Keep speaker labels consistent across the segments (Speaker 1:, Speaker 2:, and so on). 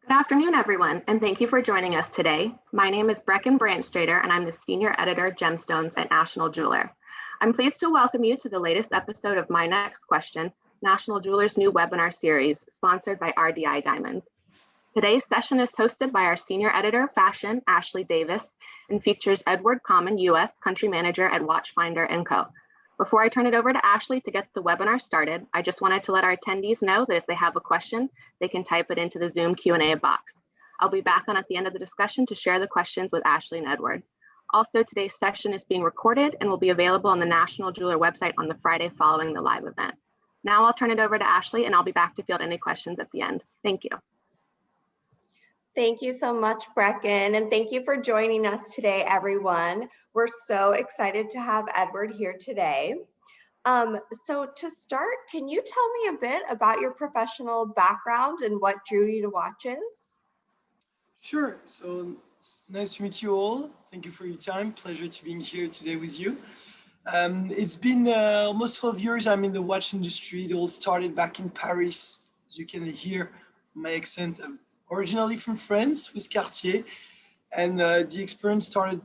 Speaker 1: Good afternoon, everyone, and thank you for joining us today. My name is Brecken Brandstrader, and I'm the Senior Editor, Gemstones at National Jeweler. I'm pleased to welcome you to the latest episode of My Next Question, National Jeweler's new webinar series, sponsored by Rdi Diamonds. Today's session is hosted by our Senior Editor of Fashion, Ashley Davis, and features Edouard Caumon, U.S. Country Manager at Watchfinder Co. Before I turn it over to Ashley to get the webinar started, I just wanted to let our attendees know that if they have a question, they can type it into the Zoom Q&A box. I'll be back on at the end of the discussion to share the questions with Ashley and Edouard. Also, today's session is being recorded and will be available on the National Jeweler website on the Friday following the live event. Now I'll turn it over to Ashley and I'll be back to field any questions at the end. Thank you.
Speaker 2: Thank you so much, Brecken, and thank you for joining us today, everyone. We're so excited to have Edouard here today. So to start, can you tell me a bit about your professional background and what drew you to watches?
Speaker 3: Sure. So it's nice to meet you all. Thank you for your time. Pleasure to being here today with you. It's been almost 12 years I'm in the watch industry. It all started back in Paris. As you can hear my accent, I'm originally from France with Cartier. And the experience started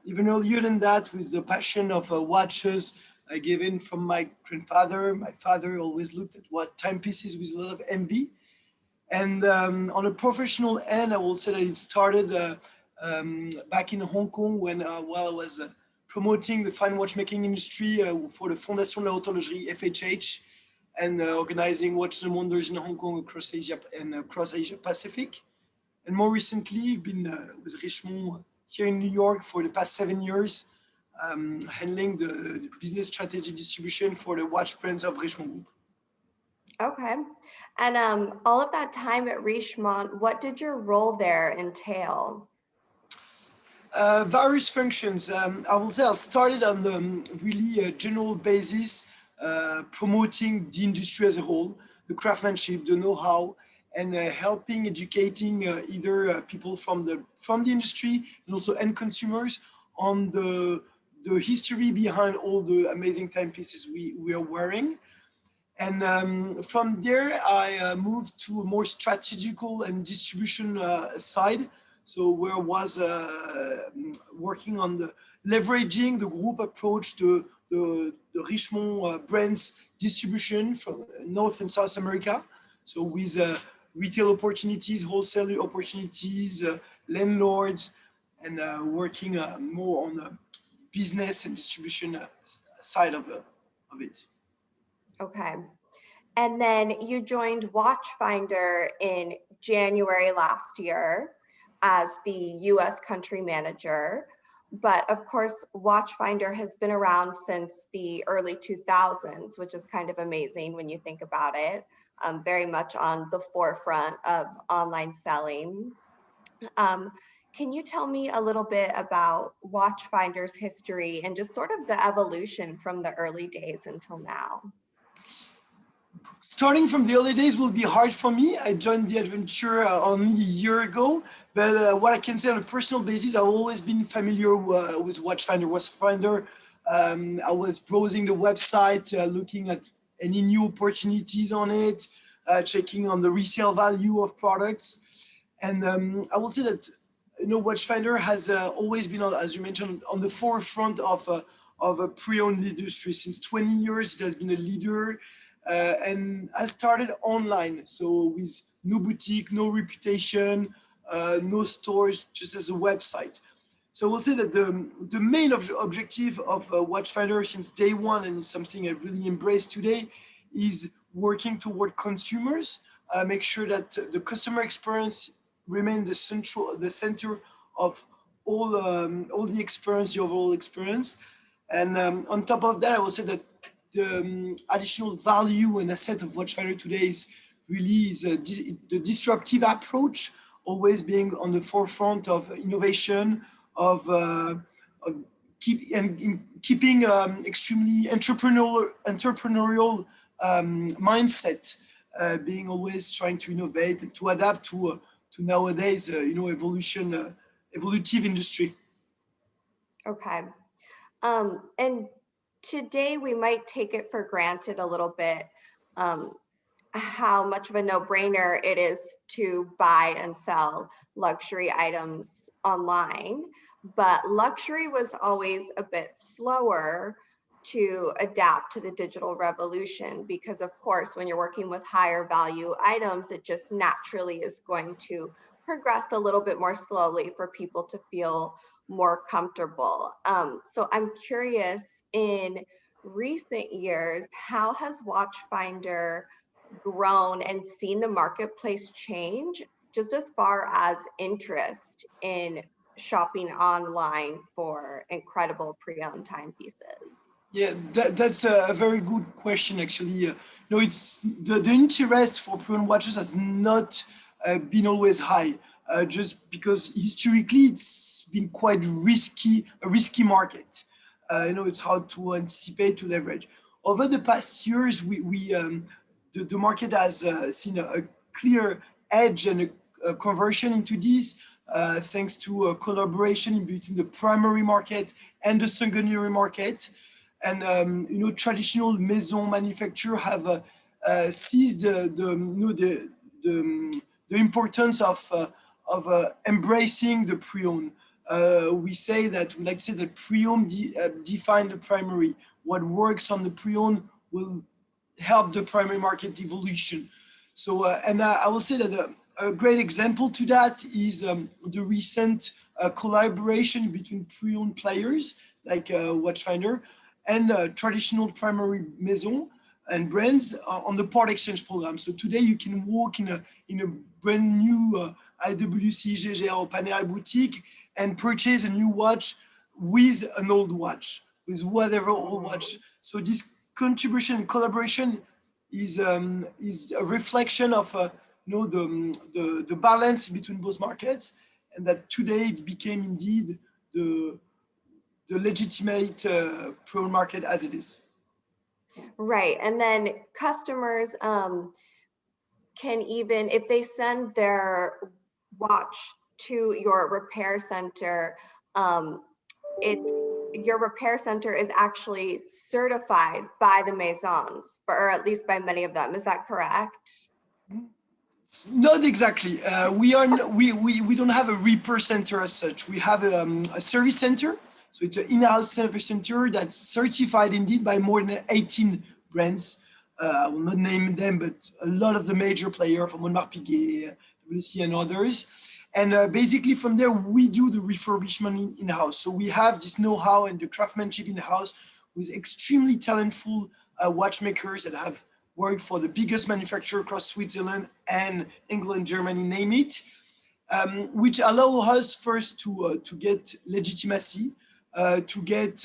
Speaker 3: even earlier than that with the passion of watches I gave in from my grandfather. My father always looked at what timepieces with a lot of envy. And on a professional end, I will say that it started back in Hong Kong when while I was promoting the fine watchmaking industry for the Fondation de la Horlogerie FHH and organizing Watches and Wonders in Hong Kong across Asia and across Asia Pacific. And more recently, I've been with Richemont here in New York for the past 7 years, handling the business strategy distribution for the watch brands of Richemont Group.
Speaker 2: Okay, and all of that time at Richemont, what did your role there entail?
Speaker 3: Various functions. I will say I started on the really general basis, promoting the industry as a whole, the craftsmanship, the know-how, and helping educating either people from the industry and also end consumers on the history behind all the amazing timepieces we are wearing. And from there, I moved to a more strategical and distribution side. So where I was working on the leveraging the group approach to the Richemont brands distribution from North and South America. So with retail opportunities, wholesale opportunities, landlords, and working more on the business and distribution side of it.
Speaker 2: Okay, and then you joined Watchfinder in January last year as the U.S. Country Manager. But of course, Watchfinder has been around since the early 2000s, which is kind of amazing when you think about it. Very much on the forefront of online selling. Can you tell me a little bit about Watchfinder's history and just sort of the evolution from the early days until now?
Speaker 3: Starting from the early days will be hard for me. I joined the adventure only a year ago, but what I can say on a personal basis, I've always been familiar with Watchfinder. I was browsing the website, looking at any new opportunities on it, checking on the resale value of products. And I will say that, you know, Watchfinder has always been, as you mentioned, on the forefront of a pre-owned industry. Since 20 years, it has been a leader. And I started online, so with no boutique, no reputation, no stores, just as a website. So I will say that the main objective of Watchfinder since day one, and something I really embrace today, is working toward consumers, make sure that the customer experience remains the center of all the experience, the overall experience. And on top of that, I will say that the additional value and asset of Watchfinder today is really the disruptive approach, always being on the forefront of innovation, of keeping extremely entrepreneurial mindset, being always trying to innovate, to adapt to nowadays, evolutive industry.
Speaker 2: Okay, and today we might take it for granted a little bit how much of a no-brainer it is to buy and sell luxury items online, but luxury was always a bit slower to adapt to the digital revolution because, of course, when you're working with higher value items, it just naturally is going to progress a little bit more slowly for people to feel more comfortable. So I'm curious, in recent years, how has Watchfinder grown and seen the marketplace change just as far as interest in shopping online for incredible pre-owned timepieces?
Speaker 3: Yeah, that's a very good question, actually. No, it's the interest for pre-owned watches has not been always high, just because historically it's been quite a risky market. It's hard to anticipate, to leverage. Over the past years, the market has seen a clear edge and a conversion into this, thanks to a collaboration between the primary market and the secondary market. And traditional maison manufacturers have seized the importance of embracing the pre-owned. We like to say that pre-owned define the primary. What works on the pre-owned will help the primary market evolution. So, and I will say that a great example to that is the recent collaboration between pre-owned players like Watchfinder and traditional primary maison and brands on the part exchange program. So today you can walk in a brand new IWC, GGR, or Panerai boutique and purchase a new watch with an old watch, with whatever old watch. So this contribution and collaboration is a reflection of the balance between both markets, and that today it became indeed the legitimate pro market as it is.
Speaker 2: Right, and then customers can, even if they send their watch to your repair center, your repair center is actually certified by the maisons, or at least by many of them. Is that correct?
Speaker 3: Not exactly. We don't have a repair center as such. We have a service center. So it's an in-house service center that's certified indeed by more than 18 brands. I will not name them, but a lot of the major players from Audemars Piguet, WC, and others. And basically from there, we do the refurbishment in-house. So we have this know-how and the craftsmanship in-house with extremely talentful watchmakers that have worked for the biggest manufacturer across Switzerland and England, Germany, name it, which allow us first to get legitimacy, to get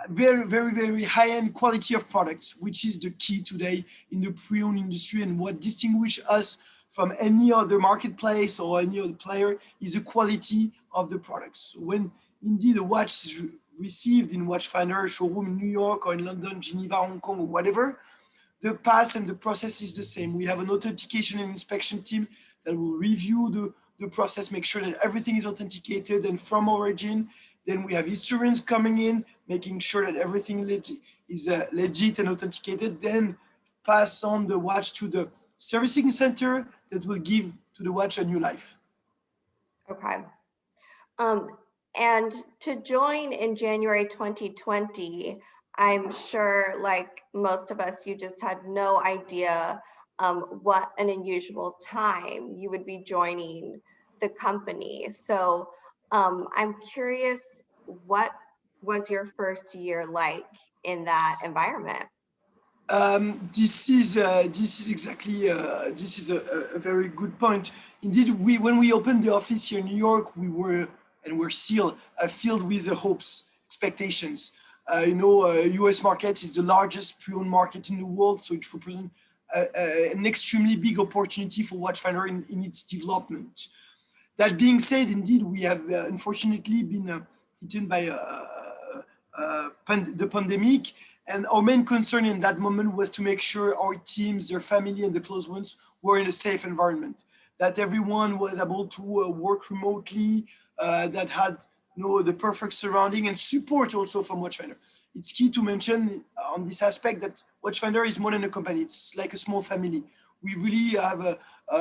Speaker 3: very, very, very high-end quality of products, which is the key today in the pre-owned industry, and what distinguishes us from any other marketplace or any other player is the quality of the products. When indeed a watch is received in Watchfinder showroom in New York or in London, Geneva, Hong Kong, or whatever, the path and the process is the same. We have an authentication and inspection team that will review the process, make sure that everything is authenticated and from origin. Then we have historians coming in, making sure that everything is legit and authenticated, then pass on the watch to the servicing center that will give to the watch a new life.
Speaker 2: Okay. And to join in January 2020, I'm sure, like most of us, you just had no idea what an unusual time you would be joining the company. So I'm curious, what was your first year like in that environment?
Speaker 3: This is exactly this is a very good point. Indeed, when we opened the office here in New York, we're still filled with hopes, expectations. U.S. market is the largest pre-owned market in the world, so it represents an extremely big opportunity for Watchfinder in its development. That being said, indeed, we have unfortunately been hit by the pandemic. And our main concern in that moment was to make sure our teams, their family, and the close ones were in a safe environment, that everyone was able to work remotely, that had the perfect surrounding and support also from Watchfinder. it's key to mention on this aspect that Watchfinder is more than a company. It's like a small family. We really have a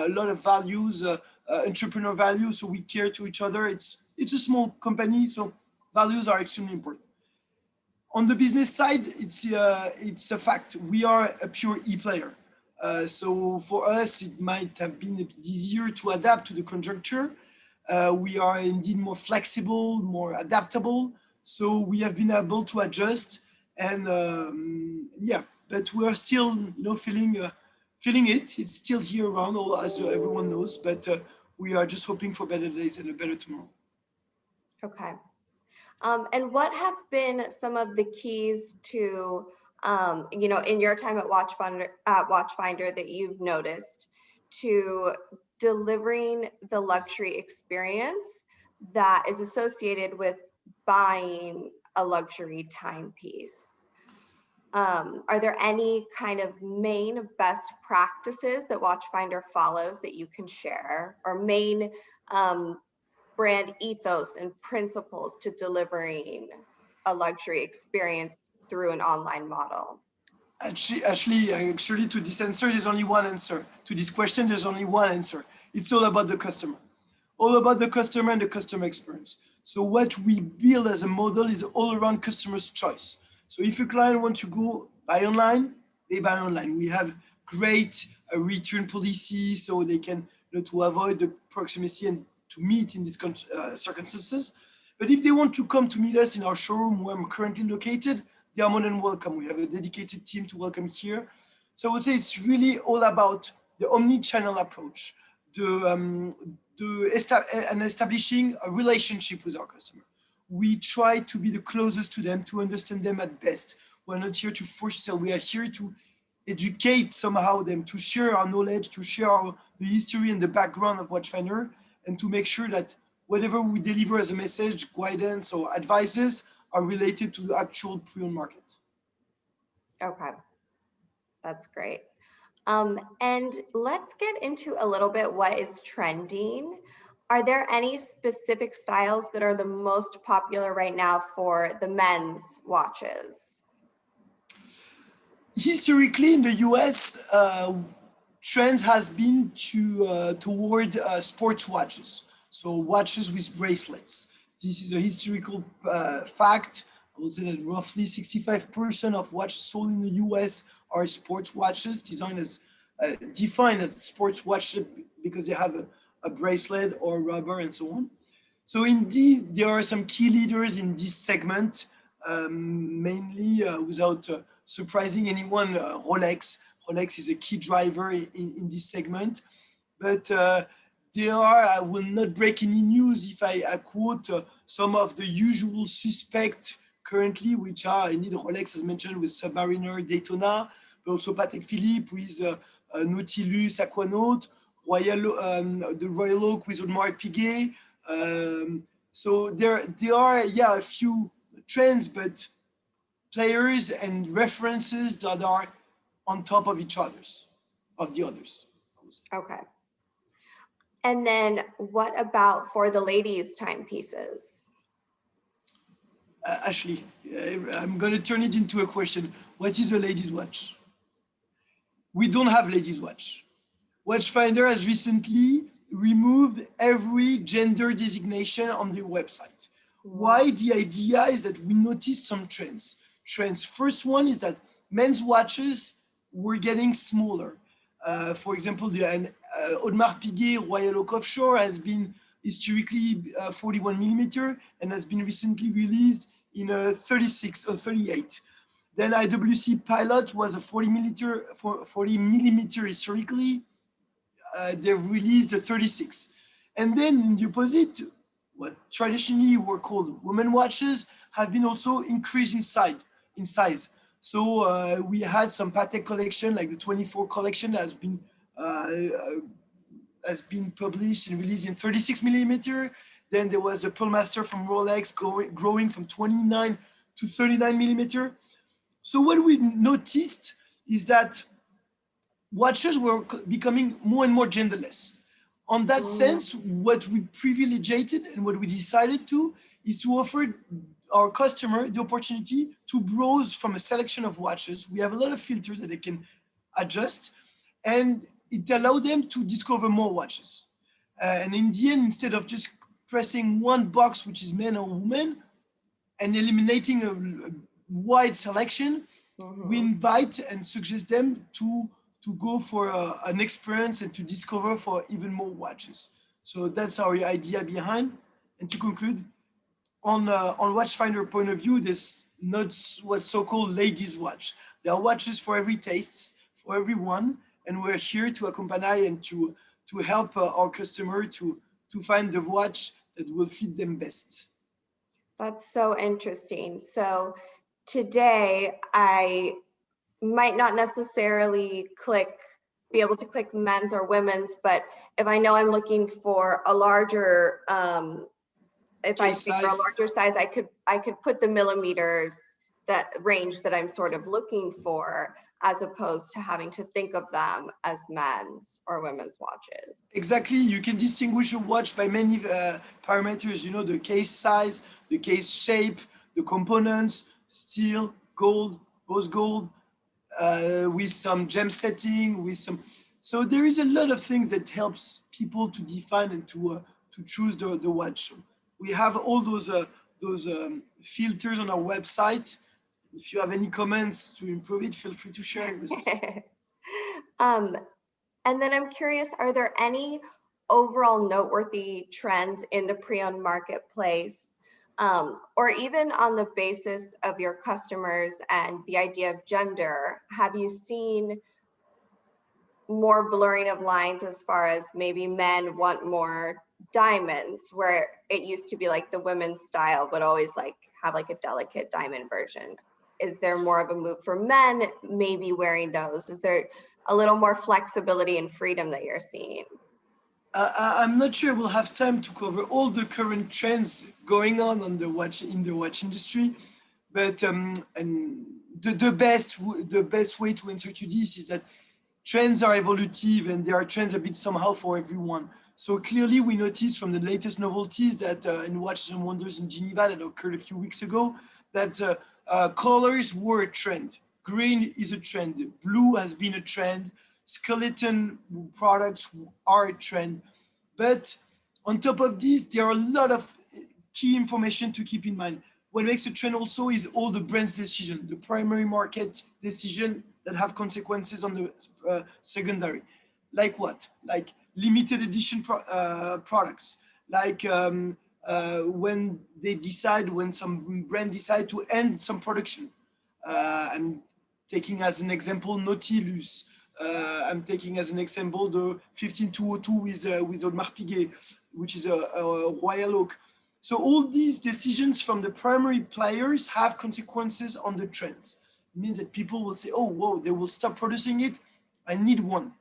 Speaker 3: lot of values, entrepreneur values, so we care to each other. It's a small company, so values are extremely important. On the business side, it's a fact. We are a pure e-player. So for us, it might have been a bit easier to adapt to the conjuncture. We are indeed more flexible, more adaptable. So we have been able to adjust, and yeah, but we are still, feeling it. It's still here around, as everyone knows. But we are just hoping for better days and a better tomorrow.
Speaker 2: Okay. And what have been some of the keys to, in your time at Watchfinder that you've noticed to delivering the luxury experience that is associated with buying a luxury timepiece? Are there any kind of main best practices that Watchfinder follows that you can share, or main brand ethos and principles to delivering a luxury experience through an online model?
Speaker 3: Actually, to this answer, there's only one answer. To this question, there's only one answer. It's all about the customer. All about the customer and the customer experience. So what we build as a model is all around customer's choice. So if a client wants to go buy online, they buy online. We have great return policy, so they can, to avoid the proximity and to meet in these circumstances. But if they want to come to meet us in our showroom where I'm currently located, they are more than welcome. We have a dedicated team to welcome here. So I would say it's really all about the omni-channel approach, and establishing a relationship with our customer. We try to be the closest to them, to understand them at best. We're not here to force sell. We are here to educate somehow them, to share our knowledge, to share the history and the background of Watchfinder, and to make sure that whatever we deliver as a message, guidance, or advices are related to the actual pre-owned market.
Speaker 2: Okay, that's great. And let's get into a little bit what is trending. Are there any specific styles that are the most popular right now for the men's watches?
Speaker 3: Historically, in the US, trend has been toward sports watches. So watches with bracelets. This is a historical fact. I would say that roughly 65% of watches sold in the US are sports watches, defined as sports watches because they have a bracelet or rubber and so on. So indeed, there are some key leaders in this segment, mainly without surprising anyone, Rolex. Rolex is a key driver in this segment. But I will not break any news if I quote some of the usual suspects currently, which are indeed Rolex, as mentioned, with Submariner, Daytona, but also Patek Philippe with Nautilus, Aquanaut, the Royal Oak with Audemars Piguet. So there are, a few trends, but players and references that are on top of the others.
Speaker 2: Okay. And then what about for the ladies' timepieces?
Speaker 3: Ashley, I'm going to turn it into a question. What is a ladies' watch? We don't have ladies' watch. Watchfinder has recently removed every gender designation on the website. Why? The idea is that we noticed some trends. First one is that men's watches were getting smaller. For example, the Audemars Piguet Royal Oak Offshore has been historically 41 millimeter and has been recently released in a 36 or 38. Then IWC Pilot was a 40 millimeter historically. They've released a 36. And then in the opposite, what traditionally were called women watches have been also increased in size. So we had some Patek collection, like the 24 collection that has been published and released in 36 millimeter. Then there was the Pearlmaster from Rolex growing from 29 to 39 millimeter. So what we noticed is that watches were becoming more and more genderless. On that sense, what we privileged and what we decided to is to offer our customer the opportunity to browse from a selection of watches. We have a lot of filters that they can adjust, and it allows them to discover more watches. And in the end, instead of just pressing one box, which is men or women, and eliminating a wide selection, we invite and suggest them to go for an experience and to discover for even more watches. So that's our idea behind. And to conclude, on Watchfinder point of view, there's not what's so-called ladies' watch. There are watches for every taste, for everyone, and we're here to accompany and to help our customer to find the watch that will fit them best.
Speaker 2: That's so interesting. So today I might not necessarily be able to click men's or women's, but if I know I'm looking for a larger, if I see for a larger size, I could put the millimeters, that range that I'm sort of looking for, as opposed to having to think of them as men's or women's watches.
Speaker 3: Exactly. You can distinguish a watch by many parameters, you know, the case size, the case shape, the components, steel, gold, rose gold, with some gem setting, with some. So there is a lot of things that helps people to define and to choose the watch. We have all those filters on our website. If you have any comments to improve it, feel free to share it with us.
Speaker 2: And then I'm curious, are there any overall noteworthy trends in the pre-owned marketplace, or even on the basis of your customers and the idea of gender? Have you seen more blurring of lines as far as maybe men want more diamonds, where it used to be like the women's style would always like have like a delicate diamond version? Is there more of a move for men maybe wearing those? Is there a little more flexibility and freedom that you're seeing?
Speaker 3: I'm not sure we'll have time to cover all the current trends going on in the watch industry, but and the best way to answer to this is that trends are evolutive and there are trends a bit somehow for everyone. So clearly we noticed from the latest novelties that in Watches and Wonders in Geneva that occurred a few weeks ago, that colors were a trend. Green is a trend. Blue has been a trend. Skeleton products are a trend. But on top of this, there are a lot of key information to keep in mind. What makes a trend also is all the brand's decision, the primary market decision that have consequences on the secondary. Like what? Like limited edition products. Like when some brand decide to end some production. I'm taking as an example Nautilus. I'm taking as an example the 15202 with Audemars Piguet, which is a royal oak. So all these decisions from the primary players have consequences on the trends. It means that people will say, oh, whoa, they will stop producing it. I need one.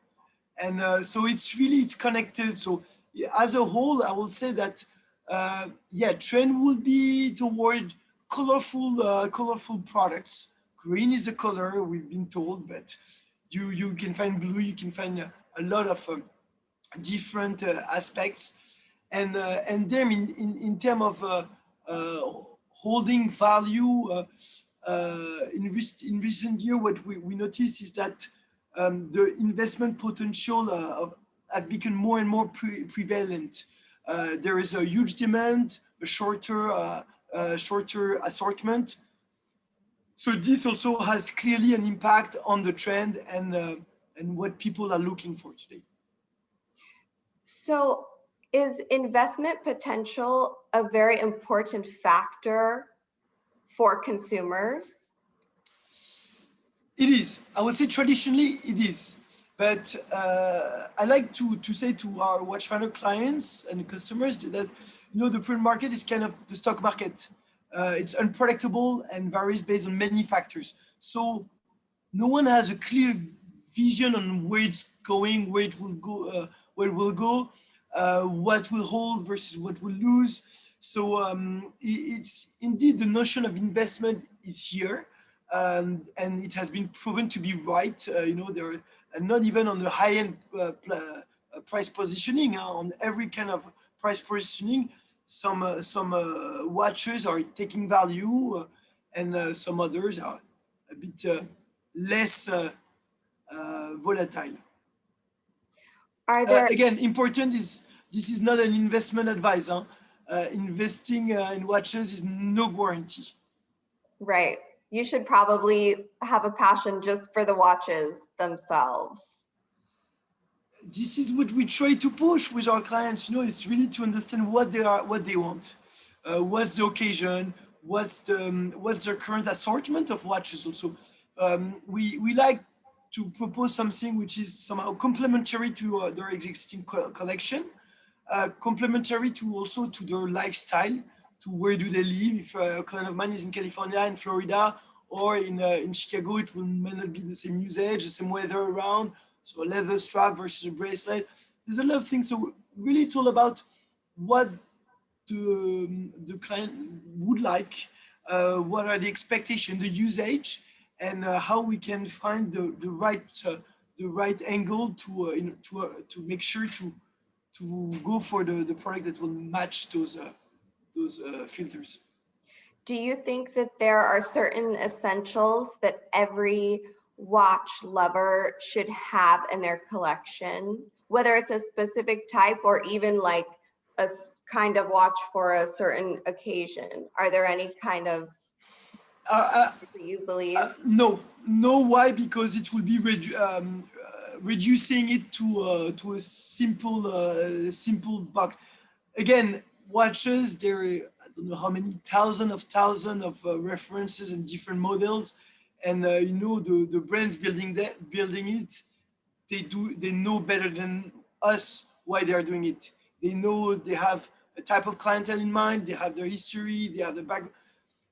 Speaker 3: And so it's connected. So as a whole, I will say that, trend will be toward colorful products. Green is the color, we've been told, but you can find blue, you can find a lot of different aspects. And then in terms of holding value, in recent year, what we notice is that the investment potential have become more and more prevalent. There is a huge demand, a shorter assortment. So this also has clearly an impact on the trend and what people are looking for today.
Speaker 2: So is investment potential a very important factor for consumers?
Speaker 3: It is. I would say traditionally it is. But I like to say to our Watchfinder clients and customers that the print market is kind of the stock market. It's unpredictable and varies based on many factors. So no one has a clear vision on where it's going, where it will go, what will hold versus what will lose. So it's indeed the notion of investment is here, and it has been proven to be right. There are not even on the high-end price positioning, on every kind of price positioning. some watches are taking value, and some others are a bit less volatile.
Speaker 2: Are there,
Speaker 3: Again, important is this is not an investment advice. Huh? Investing in watches is no guarantee.
Speaker 2: right, you should probably have a passion just for the watches themselves.
Speaker 3: This is what we try to push with our clients. It's really to understand what they want, what's the occasion, what's their current assortment of watches. Also, we like to propose something which is somehow complementary to their existing collection, complementary to also to their lifestyle, to where do they live. If a client of mine is in California, in Florida, or in Chicago, it may not be the same usage, the same weather around. So a leather strap versus a bracelet. There's a lot of things. So really, it's all about what the client would like, what are the expectations, the usage, and how we can find the right angle to make sure to go for the product that will match those filters.
Speaker 2: Do you think that there are certain essentials that every watch lover should have in their collection, whether it's a specific type or even like a kind of watch for a certain occasion? Are there any kind of that you believe?
Speaker 3: No. Why? Because it will be reducing it to a simple box. Again, watches, there are, I don't know how many thousands of references and different models, and the brands building it, they know better than us why they are doing it. They know they have a type of clientele in mind, they have their history, they have the background.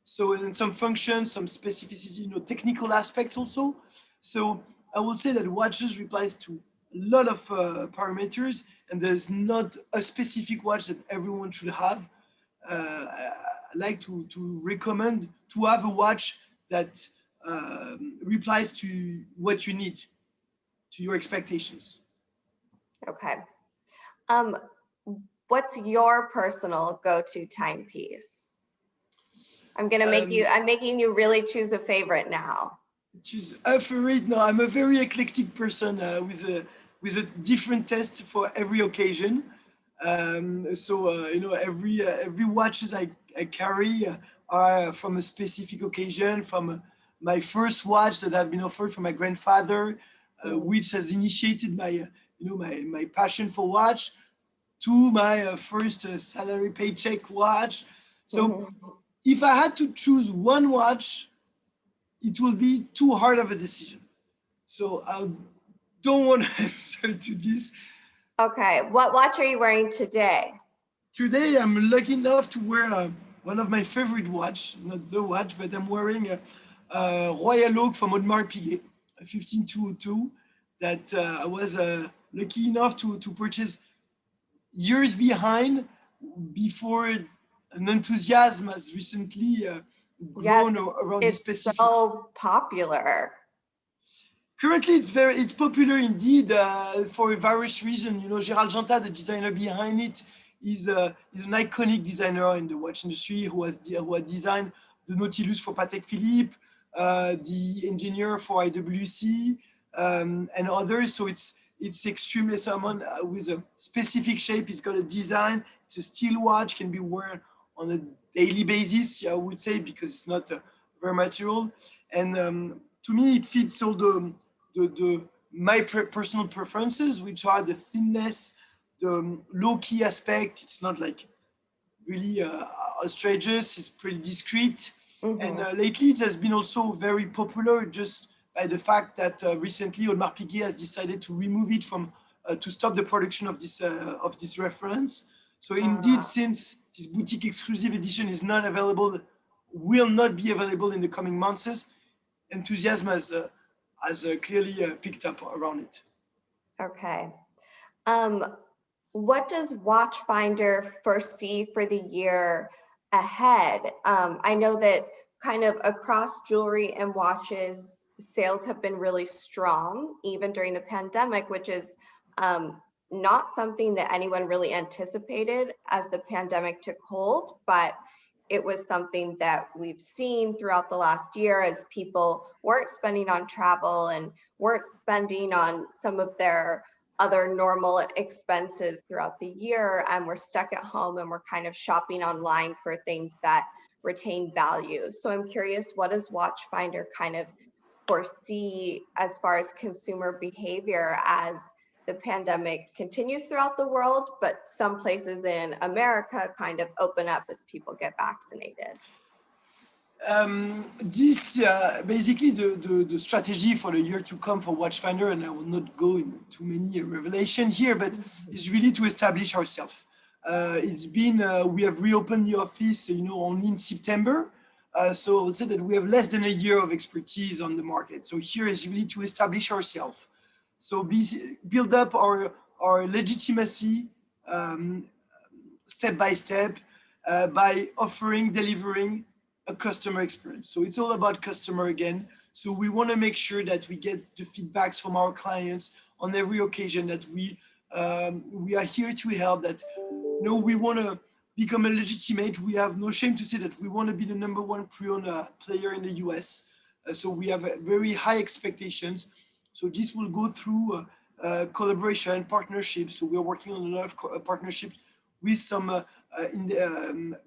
Speaker 3: So in some functions, some specificity, technical aspects also. So I would say that watches replies to a lot of parameters, and there's not a specific watch that everyone should have. I like to recommend to have a watch that replies to what you need, to your expectations.
Speaker 2: Okay. What's your personal go-to timepiece? I'm making you really choose a favorite now.
Speaker 3: Choose a favorite? No, I'm a very eclectic person with a different taste for every occasion. Every watches I carry are from a specific occasion, from my first watch that I've been offered from my grandfather, which has initiated my passion for watch, to my first salary paycheck watch. So if I had to choose one watch, it will be too hard of a decision. So I don't want to answer to this.
Speaker 2: Okay, what watch are you wearing today?
Speaker 3: Today, I'm lucky enough to wear one of my favorite watch, not the watch, but I'm wearing a Royal Oak from Audemars Piguet, a 15202, that I was lucky enough to purchase years behind, before an enthusiasm has recently grown around this specific.
Speaker 2: It's so popular.
Speaker 3: Currently, it's popular indeed for various reasons. Gérald Jantat, the designer behind it, is an iconic designer in the watch industry who had designed the Nautilus for Patek Philippe, the engineer for IWC, and others. So it's extremely someone with a specific shape. It's got a design. It's a steel watch, can be worn on a daily basis, I would say, because it's not very material. And to me, it fits all my personal preferences, which are the thinness, the low-key aspect. It's not like really outrageous. It's pretty discreet. And lately, it has been also very popular just by the fact that recently Audemars Piguet has decided to remove it from to stop the production of this reference. So indeed, since this boutique exclusive edition is not available, will not be available in the coming months, enthusiasm has clearly picked up around it.
Speaker 2: Okay. What does Watchfinder foresee for the year ahead? I know that kind of across jewelry and watches, sales have been really strong, even during the pandemic, which is not something that anyone really anticipated as the pandemic took hold, but it was something that we've seen throughout the last year as people weren't spending on travel and weren't spending on some of their other normal expenses throughout the year, and we're stuck at home and we're kind of shopping online for things that retain value. So I'm curious, what does Watchfinder kind of foresee as far as consumer behavior as the pandemic continues throughout the world, but some places in America kind of open up as people get vaccinated?
Speaker 3: This basically the strategy for the year to come for Watchfinder, and I will not go into too many revelation here, but is really to establish ourselves. It's been we have reopened the office, only in September. So I would say that we have less than a year of expertise on the market. So here is really to establish ourselves. So build up our legitimacy step by step by delivering a customer experience. So it's all about customer again. So we want to make sure that we get the feedbacks from our clients on every occasion, that we are here to help, that we want to become a legitimate. We have no shame to say that we want to be the #1 pre-owned player in the US. So we have very high expectations. So this will go through collaboration, partnerships. So we're working on a lot of partnerships with some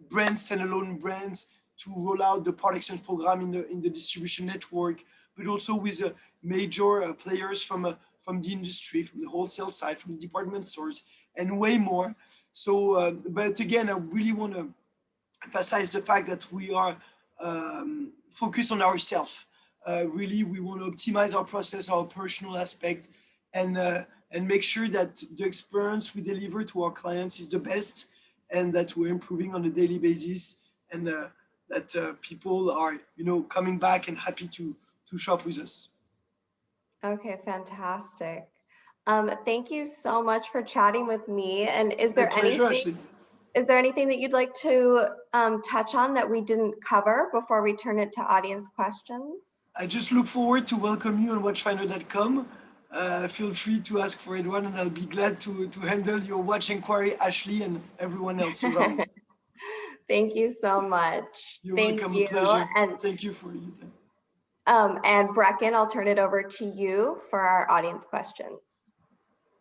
Speaker 3: brands, standalone brands, to roll out the part exchange program in the distribution network, but also with major players from the industry, from the wholesale side, from the department stores, and way more. So, but again, I really want to emphasize the fact that we are focused on ourselves. Really, we want to optimize our process, our operational aspect, and make sure that the experience we deliver to our clients is the best, and that we're improving on a daily basis, and that people are, coming back and happy to shop with us.
Speaker 2: Okay, fantastic. Thank you so much for chatting with me. And is there anything that you'd like to touch on that we didn't cover before we turn it to audience questions?
Speaker 3: I just look forward to welcome you on Watchfinder.com. Feel free to ask for Edouard, and I'll be glad to handle your watch inquiry, Ashley, and everyone else around.
Speaker 2: Thank you so much.
Speaker 3: You're
Speaker 2: Thank
Speaker 3: welcome,
Speaker 2: you.
Speaker 3: a pleasure.
Speaker 2: And
Speaker 3: thank you for your time.
Speaker 2: And Brecken, I'll turn it over to you for our audience questions.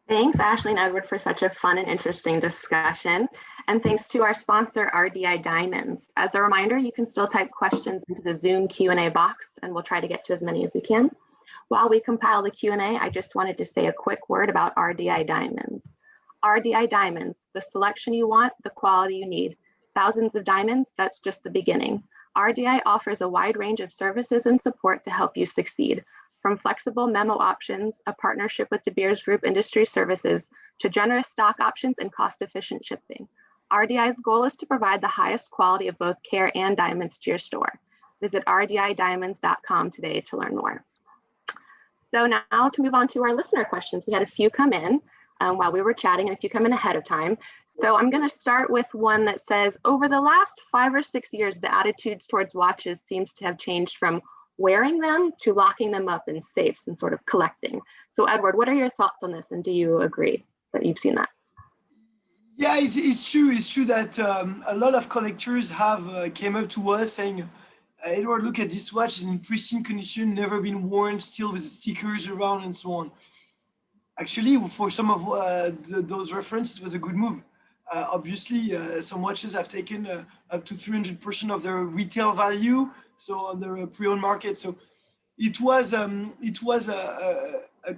Speaker 1: Thanks, Ashley and Edward, for such a fun and interesting discussion. And thanks to our sponsor, Rdi Diamonds. As a reminder, you can still type questions into the Zoom Q&A box, and we'll try to get to as many as we can. While we compile the Q&A, I just wanted to say a quick word about Rdi Diamonds. Rdi Diamonds, the selection you want, the quality you need. Thousands of diamonds, that's just the beginning. RDI offers a wide range of services and support to help you succeed. From flexible memo options, a partnership with De Beers Group Industry Services, to generous stock options and cost-efficient shipping. RDI's goal is to provide the highest quality of both care and diamonds to your store. Visit rdidiamonds.com today to learn more. So now to move on to our listener questions. We had a few come in while we were chatting, and a few come in ahead of time. So I'm going to start with one that says, over the last 5 or 6 years, the attitudes towards watches seems to have changed from wearing them to locking them up in safes and sort of collecting. So Edward, what are your thoughts on this? And do you agree that you've seen that?
Speaker 3: Yeah, it's true. It's true that a lot of collectors have came up to us saying, Edouard, look at this watch, it's in pristine condition, never been worn, still with stickers around and so on. Actually, for some of those references, it was a good move. Obviously, some watches have taken up to 300% of their retail value, so on the pre-owned market. So it was a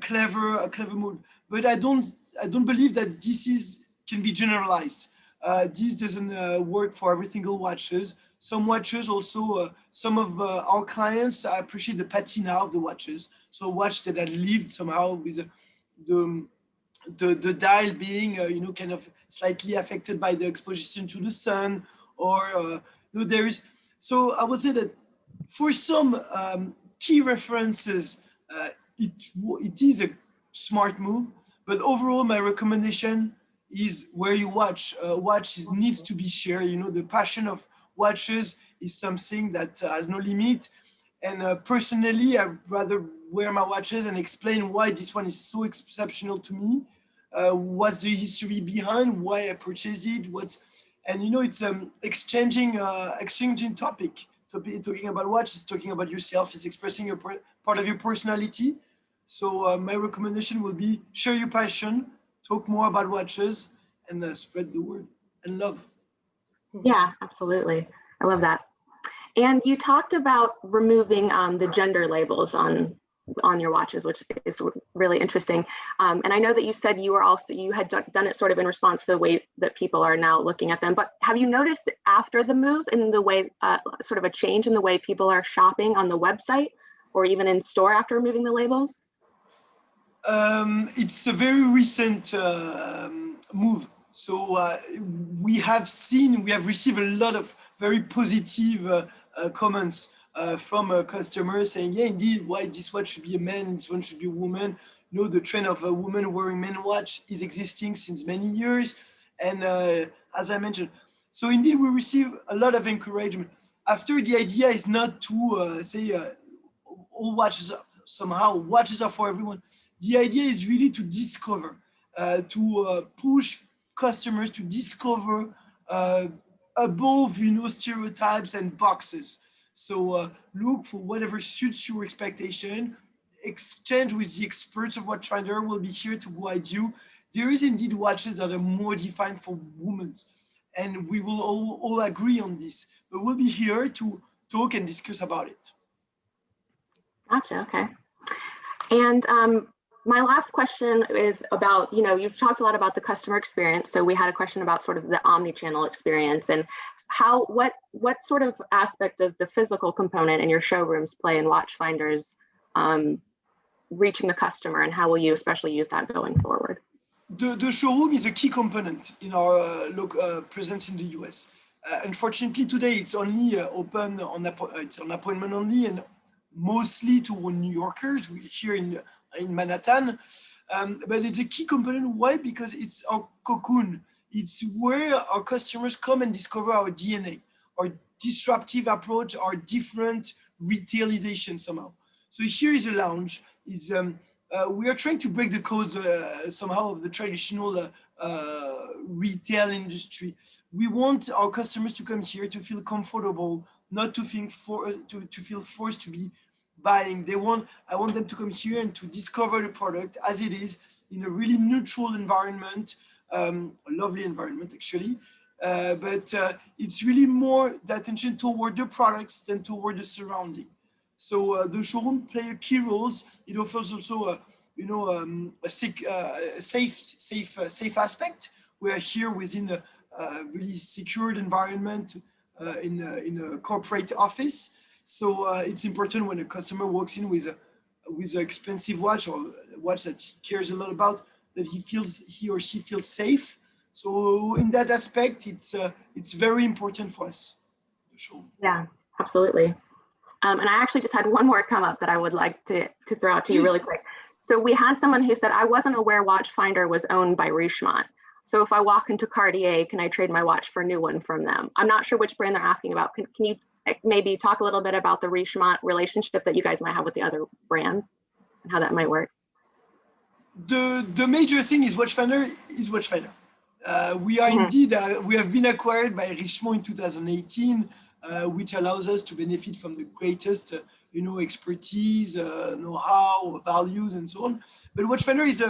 Speaker 3: clever move. But I don't believe that this can be generalized. This doesn't work for every single watches. Some watches also, some of our clients appreciate the patina of the watches. So a watch that had lived somehow with the dial being, kind of slightly affected by the exposition to the sun, or there is. So I would say that for some key references, it is a smart move. But overall, my recommendation is where you watch. Watches needs to be shared. The passion of watches is something that has no limit. And personally, I'd rather wear my watches and explain why this one is so exceptional to me what's the history behind, why I purchased it, and it's exchanging topic. Talking about watches, talking about yourself, is expressing a part of your personality. So my recommendation will be share your passion, talk more about watches, and spread the word and love.
Speaker 1: Yeah, absolutely. I love that. And you talked about removing the gender labels on your watches, which is really interesting. And I know that you said you had done it sort of in response to the way that people are now looking at them. But have you noticed after the move in the way, sort of a change in the way people are shopping on the website or even in store after removing the labels?
Speaker 3: It's a very recent move. So we have received a lot of very positive comments from customers saying, yeah, indeed, why this watch should be a man, this one should be a woman. The trend of a woman wearing men watch is existing since many years. And as I mentioned, so indeed, we receive a lot of encouragement. After, the idea is not to say all watches are for everyone. The idea is really to discover, to push customers to discover above, stereotypes and boxes. So look for whatever suits your expectation. Exchange with the experts of Watchfinder will be here to guide you. There is indeed watches that are more defined for women, and we will all agree on this. But we'll be here to talk and discuss about it.
Speaker 1: Gotcha. Okay. And my last question is about, you've talked a lot about the customer experience. So we had a question about sort of the omni-channel experience and what sort of aspect does the physical component in your showrooms play in Watchfinder's reaching the customer, and how will you especially use that going forward?
Speaker 3: The showroom is a key component in our presence in the US. Unfortunately, today it's only open it's on appointment only, and mostly to New Yorkers. We're here in Manhattan, but it's a key component. Why? Because it's our cocoon. It's where our customers come and discover our DNA, our disruptive approach, our different retailization somehow. So here is a lounge. We are trying to break the codes somehow of the traditional retail industry. We want our customers to come here to feel comfortable, not to feel forced to be buying. I want them to come here and to discover the product as it is in a really neutral environment, a lovely environment actually. But it's really more the attention toward the products than toward the surrounding. So the showroom play key roles. It offers also a safe aspect. We are here within a really secured environment in a corporate office. So it's important when a customer walks in with an expensive watch or a watch that he cares a lot about, that he or she feels safe. So in that aspect, it's very important for us.
Speaker 1: Yeah, absolutely. And I actually just had one more come up that I would like to throw out to you really quick. So we had someone who said, I wasn't aware Watchfinder was owned by Richemont. So if I walk into Cartier, can I trade my watch for a new one from them? I'm not sure which brand they're asking about. Can you maybe talk a little bit about the Richemont relationship that you guys might have with the other brands and how that might work?
Speaker 3: The major thing is Watchfinder is Watchfinder. We are indeed, we have been acquired by Richemont in 2018, which allows us to benefit from the greatest, expertise, know-how, values, and so on. But Watchfinder is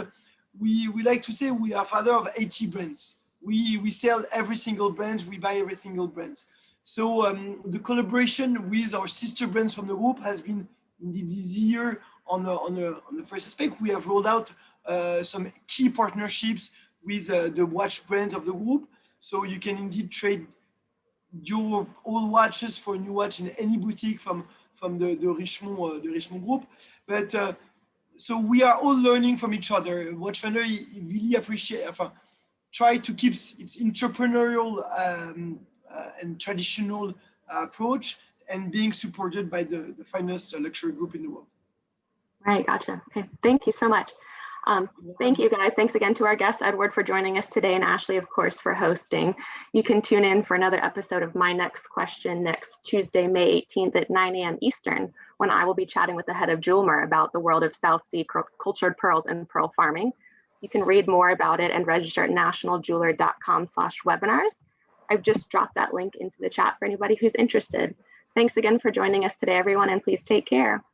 Speaker 3: we like to say we are father of 80 brands. We sell every single brand, we buy every single brand. So the collaboration with our sister brands from the group has been indeed this year on the first aspect. We have rolled out some key partnerships with the watch brands of the group. So you can indeed trade your old watches for a new watch in any boutique from the Richemont group. But so we are all learning from each other. Watchfinder really try to keep its entrepreneurial and traditional approach, and being supported by the finest luxury group in the world.
Speaker 1: Right, gotcha. Okay, thank you so much. Thank you guys. Thanks again to our guest, Edouard, for joining us today, and Ashley, of course, for hosting. You can tune in for another episode of My Next Question next Tuesday, May 18th at 9 a.m. Eastern, when I will be chatting with the head of Jewelmer about the world of South Sea cultured pearls and pearl farming. You can read more about it and register at nationaljeweler.com/webinars. I've just dropped that link into the chat for anybody who's interested. Thanks again for joining us today, everyone, and please take care.